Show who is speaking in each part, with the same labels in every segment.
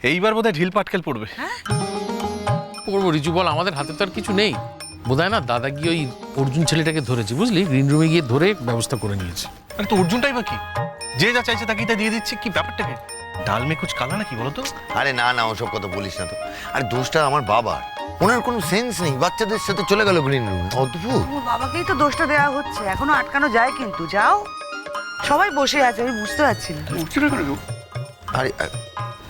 Speaker 1: এইবার বোধহয় ঢিল পাটকেল পড়বে।
Speaker 2: পড়বো রিজু, বল, আমাদের হাতে তো আর কিছু নেই। বোধহয় না দাদা গিয়ে ওই অর্জুন ছেলেটাকে ধরেছে, বুঝলি, গ্রিন রুমে গিয়ে ধরে ব্যবস্থা করে নিয়েছে।
Speaker 1: আরে তো অর্জুনটাই বা কি, যে যা চাইছে তাকেই তা দিয়ে দিচ্ছে, কি ব্যাপারটাকে? ডাল মে কুচ কালা নাকি বলতো?
Speaker 3: আরে না না, ওসব কথা বলিস না তো। আরে দোষটা আমার বাবার, ওনার কোনো সেন্স নেই, বাচ্চাদের সাথে চলে গেল গ্রিন রুমে। অদ্ভুত।
Speaker 4: ওর বাবাকেই তো দোষটা দেওয়া হচ্ছে, এখনো আটকানো যায় কিন্তু। যাও, সবাই বসে আছে, আমি বুঝতে পারছি না।
Speaker 3: আরে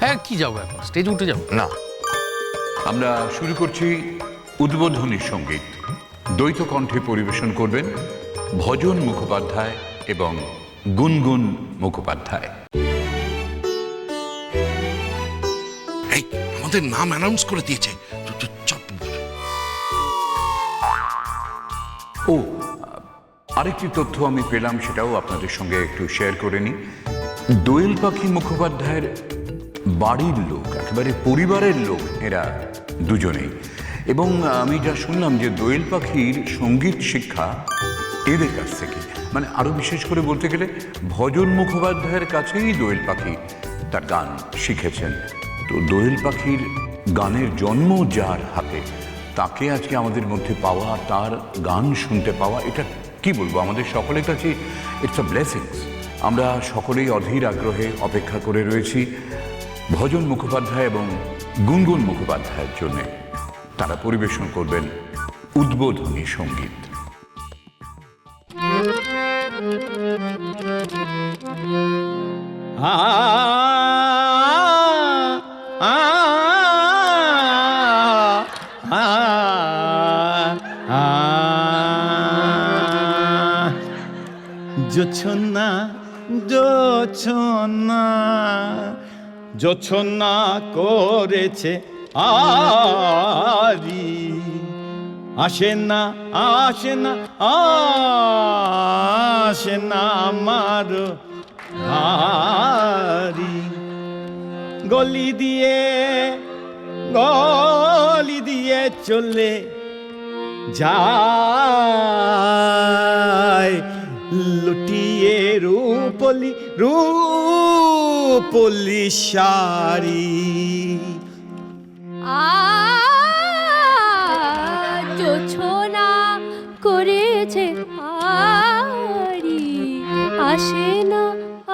Speaker 2: হ্যাঁ, কি যাবো এখন, স্টেজে উঠে যাবো
Speaker 3: না,
Speaker 5: আমরা শুরু করছি উদ্বোধনী সঙ্গীত। দ্বৈত কণ্ঠে পরিবেশন করবেন ভজন মুখোপাধ্যায় এবং গুনগুন মুখোপাধ্যায়।
Speaker 6: এই আমাদের নাম অ্যানাউন্স করে দিয়েছে।
Speaker 5: ও, আরেকটি তথ্য আমি পেলাম, সেটাও আপনাদের সঙ্গে একটু শেয়ার করে নিই। দোয়েল পাখি মুখোপাধ্যায়ের বাড়ির লোক, একেবারে পরিবারের লোক এরা দুজনেই। এবং আমি যা শুনলাম যে দোয়েল পাখির সঙ্গীত শিক্ষা এদের কাছ থেকে, মানে আরও বিশেষ করে বলতে গেলে ভজন মুখোপাধ্যায়ের কাছেই দোয়েল পাখি তার গান শিখেছেন। তো দোয়েল পাখির গানের জন্ম যার হাতে, তাকে আজকে আমাদের মধ্যে পাওয়া, তার গান শুনতে পাওয়া, এটা কি বলবো, আমাদের সকলের কাছে ইটস আ ব্লেসিংস। আমরা সকলেই অধীর আগ্রহে অপেক্ষা করে রয়েছি ভজন মুখোপাধ্যায় এবং গুনগুন মুখোপাধ্যায়ের জন্যে। তারা পরিবেশন করবেন উদ্বোধনী সঙ্গীত।
Speaker 7: জোছনা জোছনা জোছনা করেছে আরি, আসে না আসে না আসে না আমার আরি। গলি দিয়ে চলে যায়, লুটিয়ে রূপলি শাড়ি।
Speaker 8: জোছনা করেছে আরি, আসে না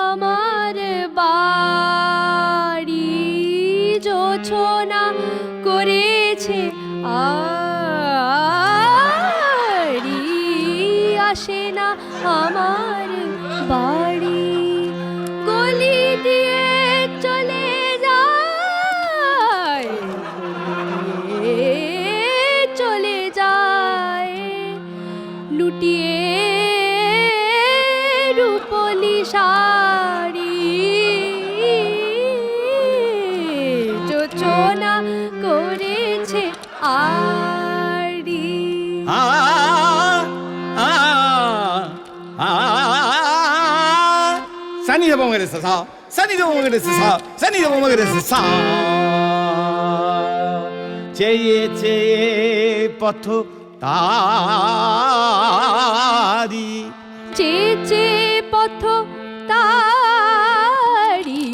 Speaker 8: আমার বাড়ি। জোছনা করেছে আরি, আসে না আমার বাড়ি। গলি দিয়ে চলে যায়, চলে যায়, লুটিয়ে রূপলি শাড়ি। যোচনা করেছে আরি।
Speaker 7: সানি দেব মগরে সা, সানি দেব মগরে সা, সানি দেব মগরে সা। চেয়ে চেয়ে পথ তারি,
Speaker 8: চেয়ে পথ তারি,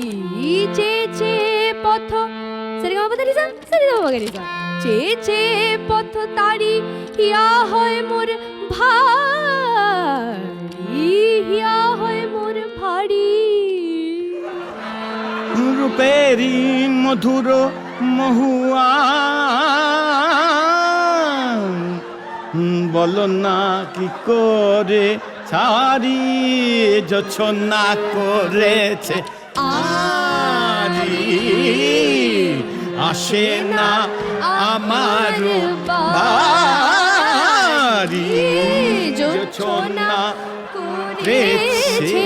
Speaker 8: চেয়ে পথ, সারেগামাপাধানিসা, সানিধাপামাগারিসা। চেয়ে পথ তারি, হিয়া হয় মোর ভারি, হিয়া হয় মোর ভারি।
Speaker 7: রূপেরি মধুর মহুয়া, বলো না কি করে ছাড়ি। জোছনা করেছে আরি, আসে না আমার বাড়ি। জোছনা করেছে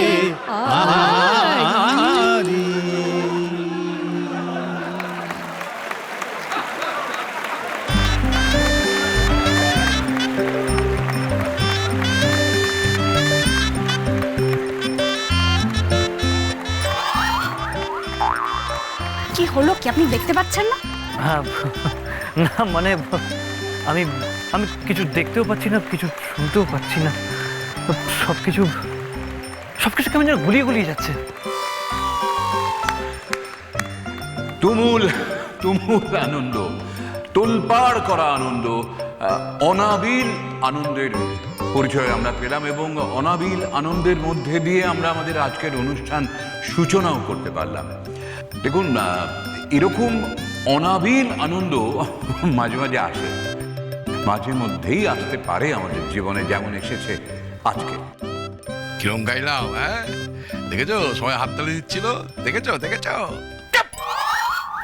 Speaker 7: আরি।
Speaker 9: কি হলো, কি আপনি দেখতে পাচ্ছেন না?
Speaker 10: না মানে আমি আমি কিছু দেখতেও পাচ্ছি না, কিছু শুনতেও পাচ্ছি না, সবকিছু কেমন যেন গুলিয়ে গুলিয়ে যাচ্ছে।
Speaker 5: তুমুল তুমুল আনন্দ, তোলপাড় করা আনন্দ, অনাবিল আনন্দের পরিচয় আমরা পেলাম এবং অনাবিল আনন্দের মধ্যে দিয়ে আমরা আমাদের আজকের অনুষ্ঠান সূচনাও করতে পারলাম। দেখুন, এরকম অনাবিল আনন্দ মাঝে মাঝে আসে, মাঝে মধ্যেই আসতে পারে আমাদের জীবনে, যেমন এসেছে আজকে।
Speaker 6: কিরম গাইলাম, হ্যাঁ? দেখেছো সবাই হাততালি দিচ্ছিল, দেখেছো দেখেছো?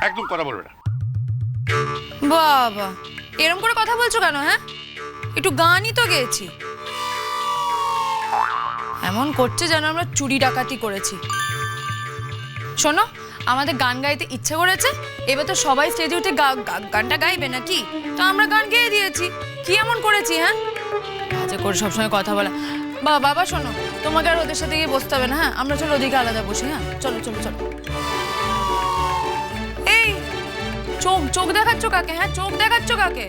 Speaker 6: একদম কথা বলবে না।
Speaker 11: বাবা, এরম করে কথা বলছো কেন? হ্যাঁ, একটু গানই তো গেয়েছি। এমন করছে যেন আমরা চুরি ডাকাতি করেছি। শোনো, আমাদের গান গাইতে ইচ্ছে করেছে, এবার তো সবাই স্টেজে উঠে গানটা গাইবে নাকি, তো আমরা গান গেয়ে দিয়েছি। কি এমন করেছি? হ্যাঁ, কাজে করে সবসময় কথা বলা। বাবা শোনো, তোমাকে আর ওদের সাথে গিয়ে বসতে হবে না। হ্যাঁ, আমরা চলো ওদিকে আলাদা বসি। হ্যাঁ, চলো চলো চলো। এই চোখ দেখাচ্ছ কাকে? হ্যাঁ, চোখ দেখাচ্ছ কাকে?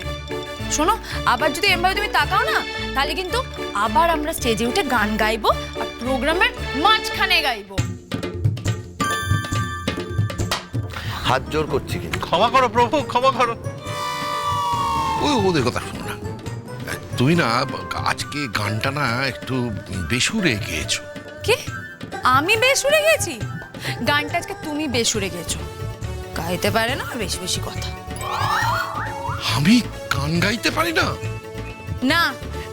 Speaker 11: শোনো, আবার যদি এমভাবে তুমি তাকাও না, তাহলে কিন্তু আবার আমরা স্টেজে উঠে গান গাইবো আর প্রোগ্রামের মাঝখানে গাইবো।
Speaker 3: হাত জোর করছি কিন্তু।
Speaker 1: ক্ষমা করো প্রভু, ক্ষমা করো।
Speaker 6: ওদের কথা শোনো না। তুমি না আজকে গানটা না একটু বেসুরে গেয়েছো।
Speaker 11: কি? আমি বেসুরে গেছি? গানটা আজকে তুমি বেসুরে গেছো। গাইতে পারে না, বেশি বেশি কথা।
Speaker 6: আমি গান গাইতে পারি না?
Speaker 11: না,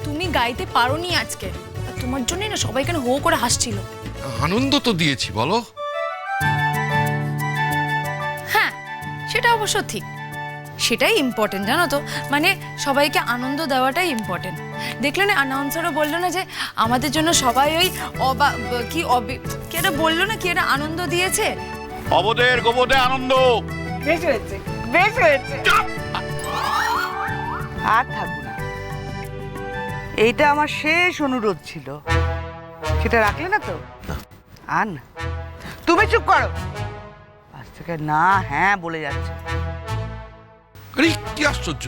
Speaker 11: তুমি গাইতে পারোনি আজকে। আর তোমার জন্যই না সবাই এখানে হো করে হাসছিল।
Speaker 6: আনন্দ তো দিয়েছি, বলো।
Speaker 11: হ্যাঁ, সেটা অবশ্য ঠিক, সেটাই ইম্পর্টেন্ট, জানো তো। মানে সবাইকে আনন্দ দেওয়াটাই ইম্পর্টেন্ট। দেখলে না, অ্যানাউন্সারও বললো না যে আমাদের জন্য সবাই ওই কি একটা বললো না, কি একটা আনন্দ দিয়েছে।
Speaker 5: অবদের গোবদে আনন্দ।
Speaker 4: বেশ হয়েছে, বেশ হয়েছে। আর থাকবো না, এইটা আমার শেষ অনুরোধ ছিল, সেটা রাখলে না তো? আর না, তুমি চুপ করো। আজ থেকে না হ্যাঁ বলে যাচ্ছে।
Speaker 6: আরে কি আশ্চর্য,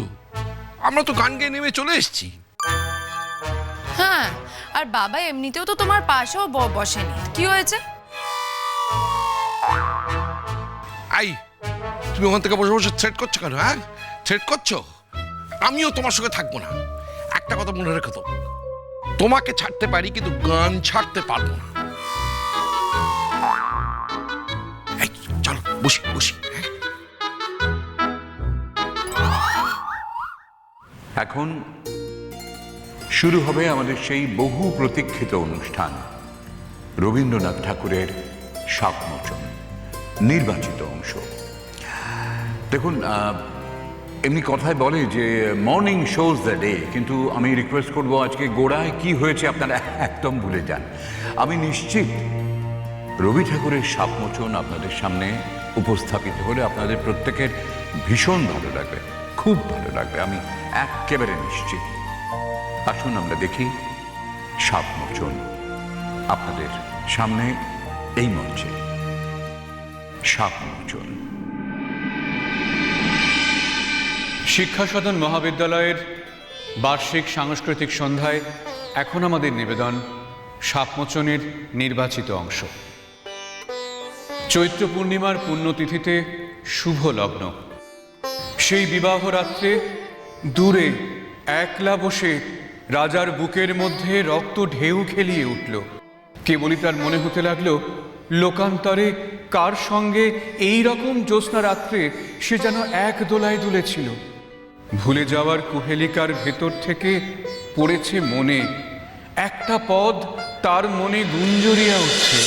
Speaker 6: আমরা তো গান গেয়ে নেমে চলে এসেছি।
Speaker 11: হ্যাঁ, আর বাবা এমনিতেও তো তোমার পাশেও বসেনি। কি হয়েছে?
Speaker 6: আই, তুমি ওখান থেকে বসে বসে থ্রেট করছো কেন? হ্যাঁ, থ্রেট করছো? আমিও তোমার সঙ্গে থাকবো না। একটা কথা মনে রেখো তো, তোমাকে ছাড়তে পারি কিন্তু গান ছাড়তে পারবো না। এই, চলো বসি বসি।
Speaker 5: এখন শুরু হবে আমাদের সেই বহু প্রতীক্ষিত অনুষ্ঠান, রবীন্দ্রনাথ ঠাকুরের শাপমোচন, নির্বাচিত অংশ। দেখুন, এমনি কথায় বলে যে মর্নিং শোজ দ্য ডে, কিন্তু আমি রিকোয়েস্ট করবো আজকে গোড়ায় কি হয়েছে আপনারা একদম ভুলে যান। আমি নিশ্চিত রবি ঠাকুরের শাপমোচন আপনাদের সামনে উপস্থাপিত হলে আপনাদের প্রত্যেকের ভীষণ ভালো লাগবে, খুব ভালো লাগবে, আমি একেবারে নিশ্চিত। আসুন আমরা দেখি শাপমোচন আপনাদের সামনে এই মঞ্চে। শাপমোচন।
Speaker 12: শিক্ষা সদন মহাবিদ্যালয়ের বার্ষিক সাংস্কৃতিক সন্ধ্যায় এখন আমাদের নিবেদন শাপমোচনের নির্বাচিত অংশ। চৈত্র পূর্ণিমার পুণ্যতিথিতে শুভ লগ্ন, সেই বিবাহ রাত্রে দূরে একলা বসে রাজার বুকের মধ্যে রক্ত ঢেউ খেলিয়ে উঠল। কেবলই তার মনে হতে লাগলো লোকান্তরে কার সঙ্গে এই রকম জ্যোৎস্না রাত্রে সে যেন এক দোলায় দুলেছিল। ভুলে যাওয়ার কুহেলিকার ভেতর থেকে পড়েছে মনে একটা পদ, তার মনে গুঞ্জরিয়া উঠছে।